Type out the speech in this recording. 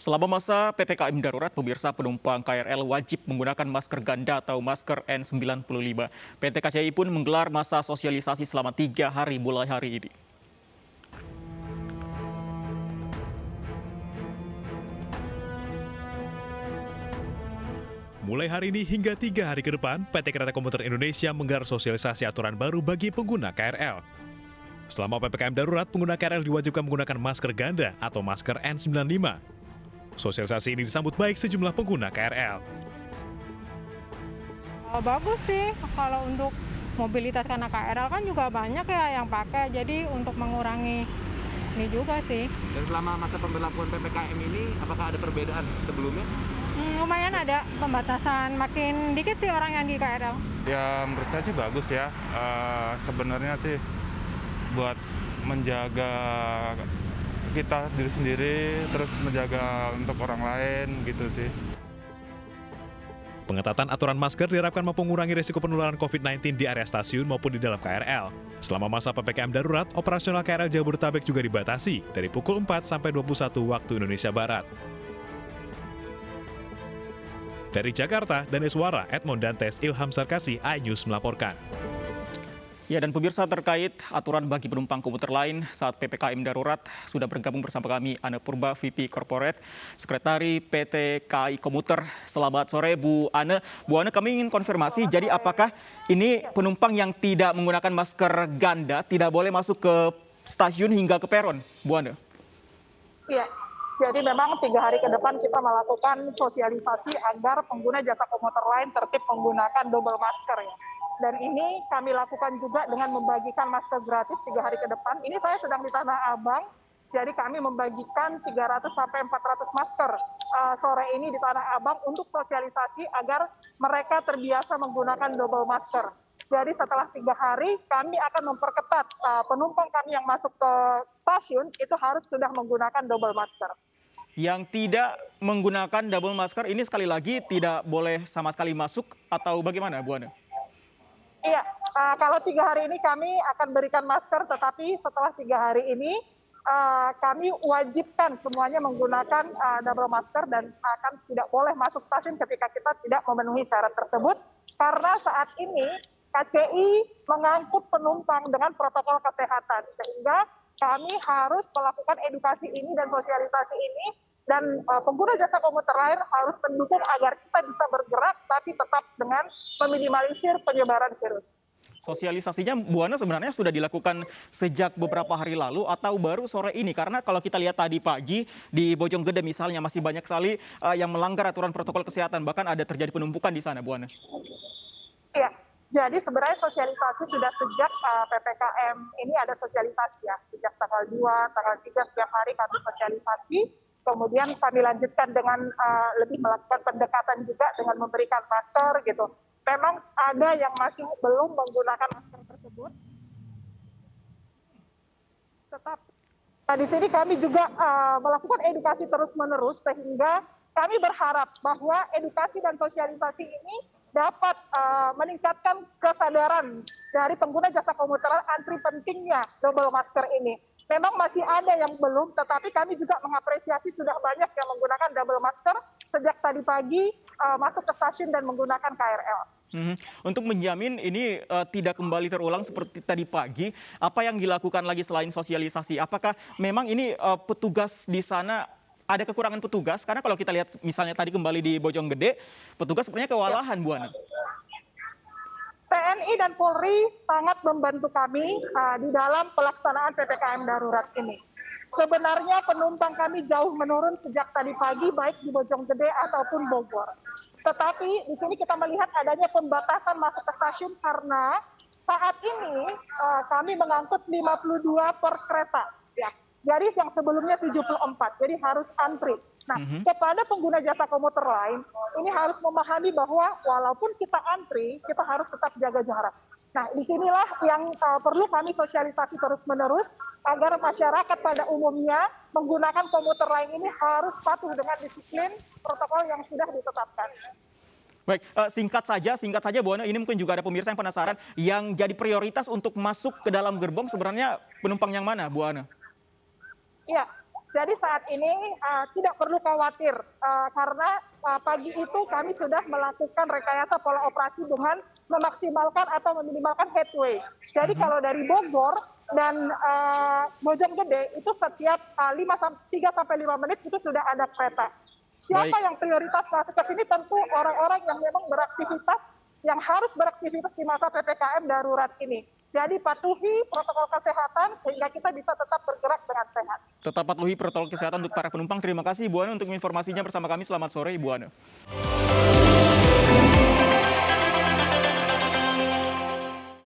Selama masa PPKM darurat, pemirsa penumpang KRL wajib menggunakan masker ganda atau masker N95. PT KCI pun menggelar masa sosialisasi selama 3 hari mulai hari ini. Mulai hari ini hingga 3 hari ke depan, PT Kereta Komuter Indonesia menggelar sosialisasi aturan baru bagi pengguna KRL. Selama PPKM darurat, pengguna KRL diwajibkan menggunakan masker ganda atau masker N95. Sosialisasi ini disambut baik sejumlah pengguna KRL. Bagus sih, kalau untuk mobilitas karena KRL kan juga banyak ya yang pakai, jadi untuk mengurangi ini juga sih. Dan selama masa pemberlakuan PPKM ini, apakah ada perbedaan sebelumnya? Lumayan ada pembatasan, makin dikit sih orang yang di KRL. Ya menurut saya sih bagus ya, sebenarnya sih buat menjaga kita diri sendiri, terus menjaga untuk orang lain gitu sih. Pengetatan aturan masker diharapkan mampu mengurangi risiko penularan COVID-19 di area stasiun maupun di dalam KRL. Selama masa PPKM darurat, operasional KRL Jabodetabek juga dibatasi dari pukul 4 sampai 21 waktu Indonesia Barat. Dari Jakarta, Daneswara, Edmond Dantes, Ilham Sarkasi, iNews melaporkan. Ya, dan pemirsa, terkait aturan bagi penumpang komuter lain saat PPKM darurat, sudah bergabung bersama kami Ana Purba, VP Corporate, Sekretari PT KAI Komuter. Selamat sore Bu Ana. Bu Ana, kami ingin konfirmasi, jadi apakah ini penumpang yang tidak menggunakan masker ganda tidak boleh masuk ke stasiun hingga ke peron, Bu Ana? Iya, jadi memang 3 hari ke depan kita melakukan sosialisasi agar pengguna jasa komuter lain tertib menggunakan double masker ya. Dan ini kami lakukan juga dengan membagikan masker gratis 3 hari ke depan. Ini saya sedang di Tanah Abang, jadi kami membagikan 300 sampai 400 masker sore ini di Tanah Abang untuk sosialisasi agar mereka terbiasa menggunakan double masker. Jadi setelah 3 hari kami akan memperketat penumpang kami yang masuk ke stasiun itu harus sudah menggunakan double masker. Yang tidak menggunakan double masker ini sekali lagi tidak boleh sama sekali masuk atau bagaimana, Bu Ana? Iya, kalau 3 hari ini kami akan berikan masker, tetapi setelah 3 hari ini kami wajibkan semuanya menggunakan double masker dan akan tidak boleh masuk stasiun ketika kita tidak memenuhi syarat tersebut. Karena saat ini KCI mengangkut penumpang dengan protokol kesehatan, sehingga kami harus melakukan edukasi ini dan sosialisasi ini. Dan pengguna jasa komuter lain harus mendukung agar kita bisa bergerak tapi tetap dengan meminimalisir penyebaran virus. Sosialisasinya Bu Ana sebenarnya sudah dilakukan sejak beberapa hari lalu atau baru sore ini? Karena kalau kita lihat tadi pagi di Bojonggede misalnya masih banyak sekali yang melanggar aturan protokol kesehatan. Bahkan ada terjadi penumpukan di sana, Bu Ana. Iya, jadi sebenarnya sosialisasi sudah sejak PPKM ini ada sosialisasi ya. Sejak tanggal 2, tanggal 3 setiap hari kami sosialisasi. Kemudian kami lanjutkan dengan lebih melakukan pendekatan juga dengan memberikan masker gitu. Memang ada yang masih belum menggunakan masker tersebut. Di sini kami juga melakukan edukasi terus-menerus sehingga kami berharap bahwa edukasi dan sosialisasi ini dapat meningkatkan kesadaran dari pengguna jasa komuter antri pentingnya double masker ini. Memang masih ada yang belum, tetapi kami juga mengapresiasi sudah banyak yang menggunakan double masker sejak tadi pagi masuk ke stasiun dan menggunakan KRL. Untuk menjamin ini tidak kembali terulang seperti tadi pagi, apa yang dilakukan lagi selain sosialisasi? Apakah memang ini petugas di sana ada kekurangan petugas? Karena kalau kita lihat misalnya tadi kembali di Bojonggede, petugas sebenarnya kewalahan, Bu Ana. TNI dan Polri sangat membantu kami di dalam pelaksanaan PPKM darurat ini. Sebenarnya penumpang kami jauh menurun sejak tadi pagi, baik di Bojonggede ataupun Bogor. Tetapi di sini kita melihat adanya pembatasan masuk ke stasiun karena saat ini kami mengangkut 52 per kereta. Ya. Jadi yang sebelumnya 74, jadi harus antri. Nah, kepada pengguna jasa komuter lain, ini harus memahami bahwa walaupun kita antri, kita harus tetap jaga jarak. Nah, disinilah yang perlu kami sosialisasi terus-menerus agar masyarakat pada umumnya menggunakan komuter lain ini harus patuh dengan disiplin protokol yang sudah ditetapkan. Baik, singkat saja Bu Ana, ini mungkin juga ada pemirsa yang penasaran, yang jadi prioritas untuk masuk ke dalam gerbong sebenarnya penumpang yang mana, Bu Ana? Iya, Jadi saat ini tidak perlu khawatir karena pagi itu kami sudah melakukan rekayasa pola operasi dengan memaksimalkan atau meminimalkan headway. Jadi kalau dari Bogor dan Bojonggede itu setiap 3 sampai 5 menit itu sudah ada kereta. Siapa yang prioritas masuk ke sini? Tentu orang-orang yang memang beraktivitas, yang harus beraktivitas di masa PPKM darurat ini. Jadi patuhi protokol kesehatan sehingga kita bisa tetap bergerak dengan sehat. Tetap patuhi protokol kesehatan untuk para penumpang. Terima kasih Ibu Ana untuk informasinya bersama kami. Selamat sore Ibu Ana.